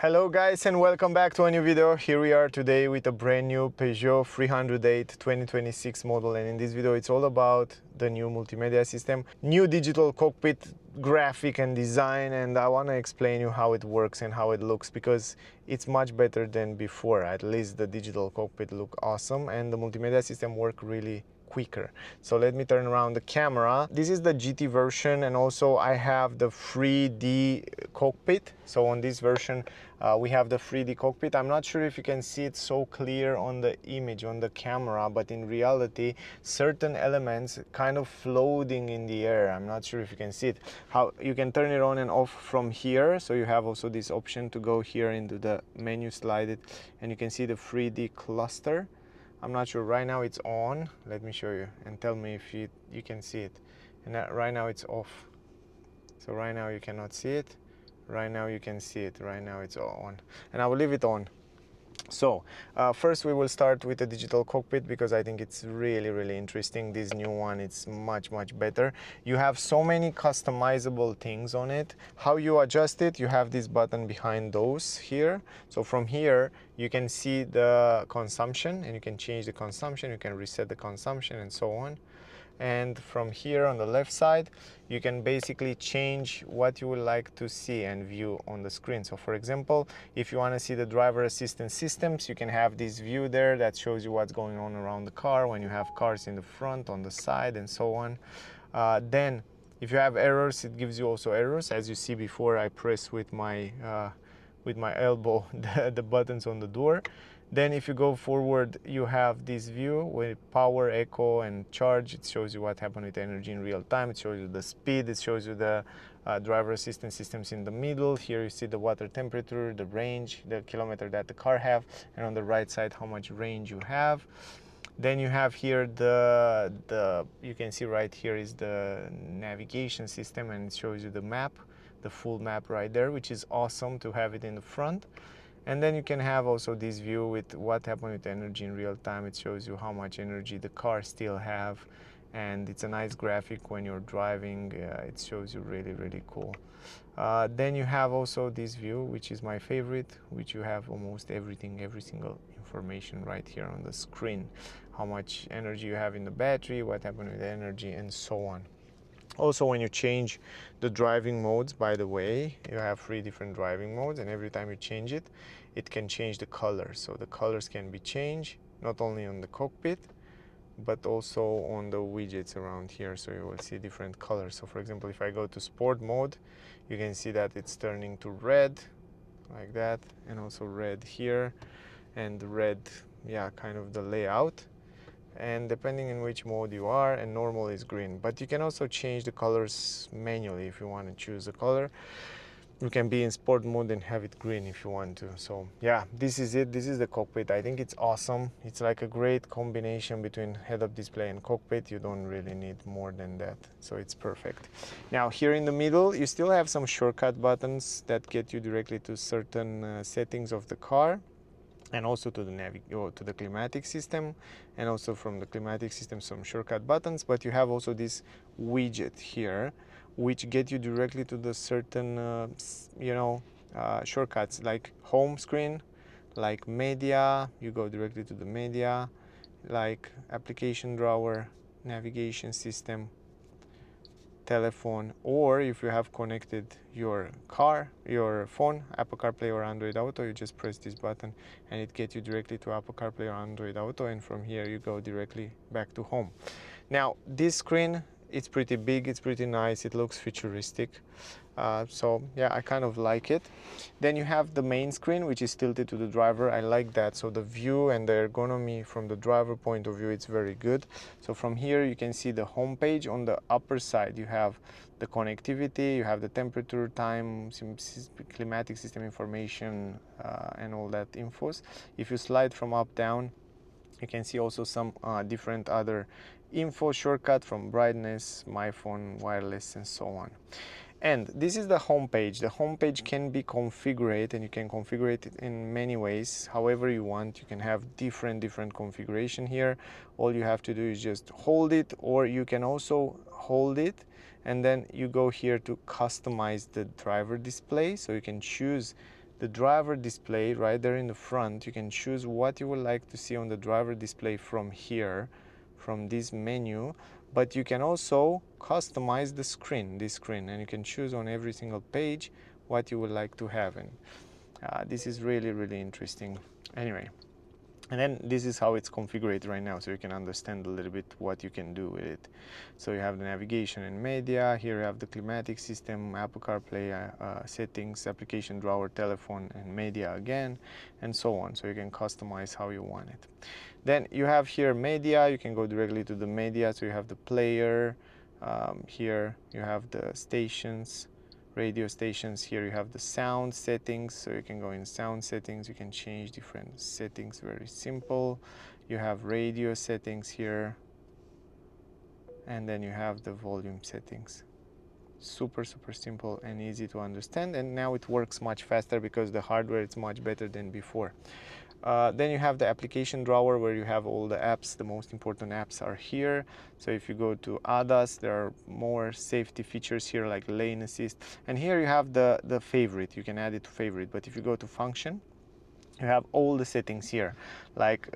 Hello guys and welcome back to a new video. Here we are today with a brand new Peugeot 308 2026 model, and in this video it's all about the new multimedia system, new digital cockpit graphic and design, and I want to explain you how it works and how it looks, because it's much better than before. At least the digital cockpit look awesome and the multimedia system work really quicker. So let me turn around the camera. This is the GT version, and also I have the 3D cockpit. So on this version we have the 3D cockpit. I'm not sure if you can see it so clear on the image on the camera, but in reality certain elements kind of floating in the air. I'm not sure if you can see it. How you can turn it on and off from here. So you have also this option to go here into the menu, slide it, and you can see the 3D cluster. I'm not sure. Right now it's on. Let me show you and tell me if you can see it. And right now it's off. So right now you cannot see it. Right now you can see it. Right now it's on. And I will leave it on. So first we will start with the digital cockpit, because I think it's really interesting. This new one, it's much better. You have so many customizable things on it. How you adjust it, you have this button behind those here. So from here you can see the consumption, and you can change the consumption, you can reset the consumption, and so on. And from here on the left side you can basically change what you would like to see and view on the screen. So for example, if you want to see the driver assistance systems, you can have this view there that shows you what's going on around the car, when you have cars in the front, on the side, and so on. Then if you have errors, it gives you also errors. As you see before, I press with my elbow the buttons on the door. Then if you go forward, you have this view with power, echo, and charge. It shows you what happened with energy in real time. It shows you the speed. It shows you the driver assistance systems in the middle. Here you see the water temperature, the range, the kilometer that the car have, and on the right side how much range you have. Then you have here you can see right here is the navigation system, and it shows you the map, the full map right there, which is awesome to have it in the front. And then you can have also this view with what happened with energy in real time. It shows you how much energy the car still have, and it's a nice graphic when you're driving. It shows you really cool. Then you have also this view, which is my favorite, which you have almost everything, every single information right here on the screen. How much energy you have in the battery, what happened with the energy, and so on. Also, when you change the driving modes, by the way, you have 3 different driving modes, and every time you change it, it can change the color. So the colors can be changed not only on the cockpit, but also on the widgets around here. So you will see different colors. So for example, if I go to sport mode, you can see that it's turning to red like that, and also red here, and red, yeah, kind of the layout. And depending on which mode you are, and normal is green. But you can also change the colors manually if you want to choose a color. You can be in sport mode and have it green if you want to. So yeah, this is it. This is the cockpit. I think it's awesome. It's like a great combination between head-up display and cockpit. You don't really need more than that, so it's perfect. Now here in the middle you still have some shortcut buttons that get you directly to certain settings of the car, and also to the climatic system, and also from the climatic system some shortcut buttons. But you have also this widget here, which get you directly to the certain shortcuts, like home screen, like media. You go directly to the media, like application drawer, navigation system, telephone, or if you have connected your phone, Apple CarPlay or Android Auto, you just press this button and it gets you directly to Apple CarPlay or Android Auto, and from here you go directly back to home. Now this screen, it's pretty big, it's pretty nice, it looks futuristic. So yeah, I kind of like it. Then you have the main screen, which is tilted to the driver. I like that. So the view and the ergonomy from the driver point of view, it's very good. So from here you can see the home page. On the upper side you have the connectivity, you have the temperature, time, climatic system information, and all that infos. If you slide from up down, you can see also some different other info shortcut, from brightness, my phone, wireless, and so on. And this is the home page. The home page can be configured, and you can configure it in many ways, however you want. You can have different configuration here. All you have to do is just hold it, or you can also hold it and then you go here to customize the driver display. So you can choose the driver display right there in the front. You can choose what you would like to see on the driver display from here, from this menu, but you can also customize the screen, this screen, and you can choose on every single page what you would like to have. And this is really, really interesting. Anyway, and then this is how it's configured right now, so you can understand a little bit what you can do with it. So you have the navigation and media. Here you have the climatic system, Apple CarPlay, settings, application drawer, telephone, and media again, and so on. So you can customize how you want it. Then you have here media. You can go directly to the media. So you have the player. Here you have the stations, radio stations. Here you have the sound settings, so you can go in sound settings, you can change different settings, very simple. You have radio settings here, and then you have the volume settings. Super simple and easy to understand, and now it works much faster because the hardware is much better than before. Then you have the application drawer where you have all the apps. The most important apps are here. So if you go to ADAS, there are more safety features here like lane assist. And here you have the favorite. You can add it to favorite. But if you go to function, you have all the settings here, like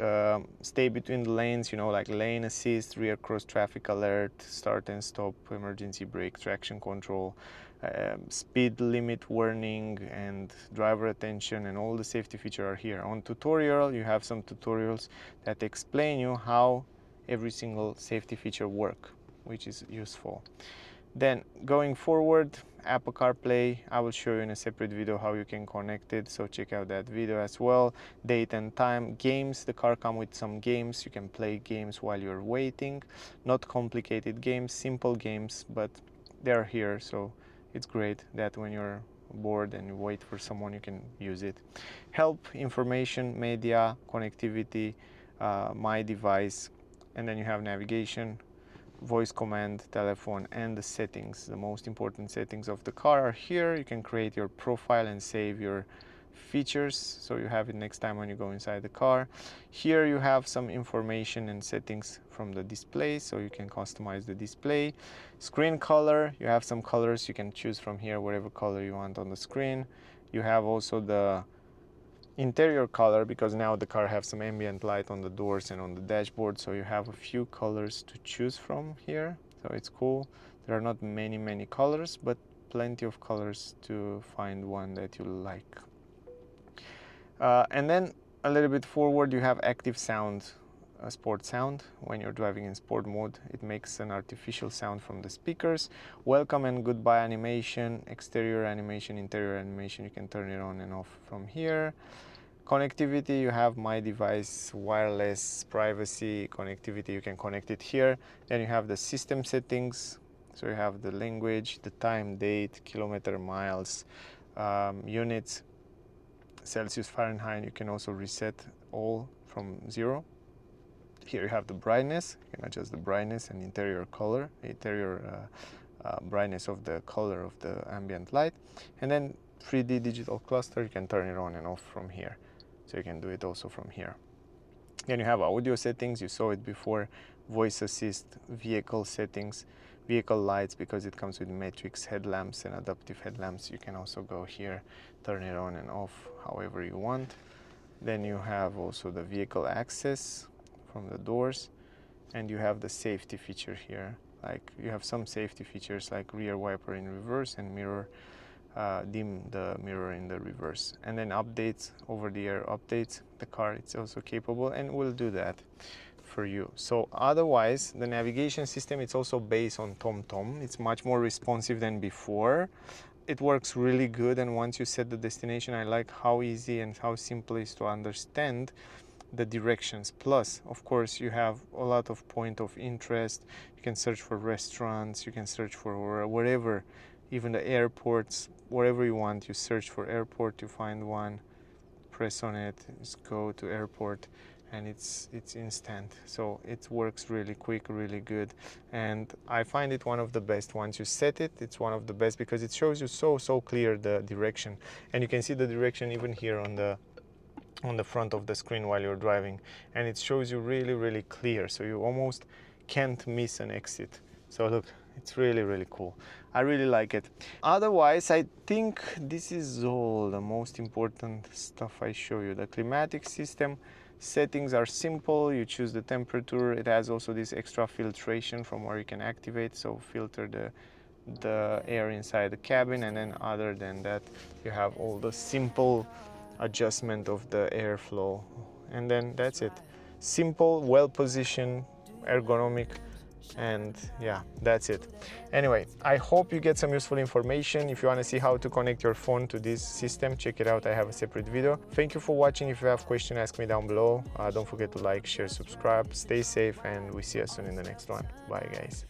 stay between the lanes, you know, like lane assist, rear cross traffic alert, start and stop, emergency brake, traction control, speed limit warning, and driver attention, and all the safety features are here. On tutorial, you have some tutorials that explain you how every single safety feature work, which is useful. Then going forward, Apple CarPlay, I will show you in a separate video how you can connect it, so check out that video as well. Date and time, games, the car comes with some games. You can play games while you're waiting. Not complicated games, simple games, but they're here, so it's great that when you're bored and you wait for someone, you can use it. Help, information, media, connectivity, my device, and then you have navigation, voice command, telephone, and the settings. The most important settings of the car are here. You can create your profile and save your features, so you have it next time when you go inside the car. Here you have some information and settings from the display, so you can customize the display. Screen color, you have some colors. You can choose from here whatever color you want on the screen. You have also the interior color, because now the car has some ambient light on the doors and on the dashboard, so you have a few colors to choose from here, so it's cool. There are not many colors, but plenty of colors to find one that you like. And then a little bit forward, you have active sound, sport sound. When you're driving in sport mode, it makes an artificial sound from the speakers. Welcome and goodbye animation, exterior animation, interior animation. You can turn it on and off from here. Connectivity, you have my device, wireless, privacy, connectivity. You can connect it here. Then you have the system settings. So you have the language, the time, date, kilometer, miles, units, Celsius, Fahrenheit. You can also reset all from 0. Here you have the brightness. You can adjust the brightness and interior color, interior brightness of the color of the ambient light. And then 3D digital cluster, you can turn it on and off from here. So you can do it also from here. Then you have audio settings. You saw it before. Voice assist, vehicle settings, vehicle lights, because it comes with matrix headlamps and adaptive headlamps. You can also go here, turn it on and off however you want. Then you have also the vehicle access from the doors, and you have the safety feature here. Like you have some safety features like rear wiper in reverse and mirror, dim the mirror in the reverse. And then updates, over-the-air updates. The car it's also capable and will do that for you. So otherwise, the navigation system, it's also based on TomTom. It's much more responsive than before. It works really good, and once you set the destination, I like how easy and how simple it is to understand the directions. Plus, of course, you have a lot of point of interest. You can search for restaurants, you can search for wherever, even the airports, wherever you want. You search for airport, you find one, press on it, just go to airport, and it's instant. So it works really quick, really good, and I find it one of the best. Once you set it, it's one of the best because it shows you so clear the direction, and you can see the direction even here on the front of the screen while you're driving, and it shows you really clear, so you almost can't miss an exit. So look, It's really, really cool. I really like it. Otherwise, I think this is all the most important stuff I show you. The climatic system settings are simple. You choose the temperature. It has also this extra filtration from where you can activate, so filter the air inside the cabin, and then other than that you have all the simple adjustment of the airflow, and then that's it. Simple, well positioned, ergonomic, and yeah, that's it. Anyway, I hope you get some useful information. If you want to see how to connect your phone to this system, check it out. I have a separate video. Thank you for watching. If you have questions, ask me down below. Don't forget to like, share, subscribe. Stay safe, and we see you soon in the next one. Bye guys.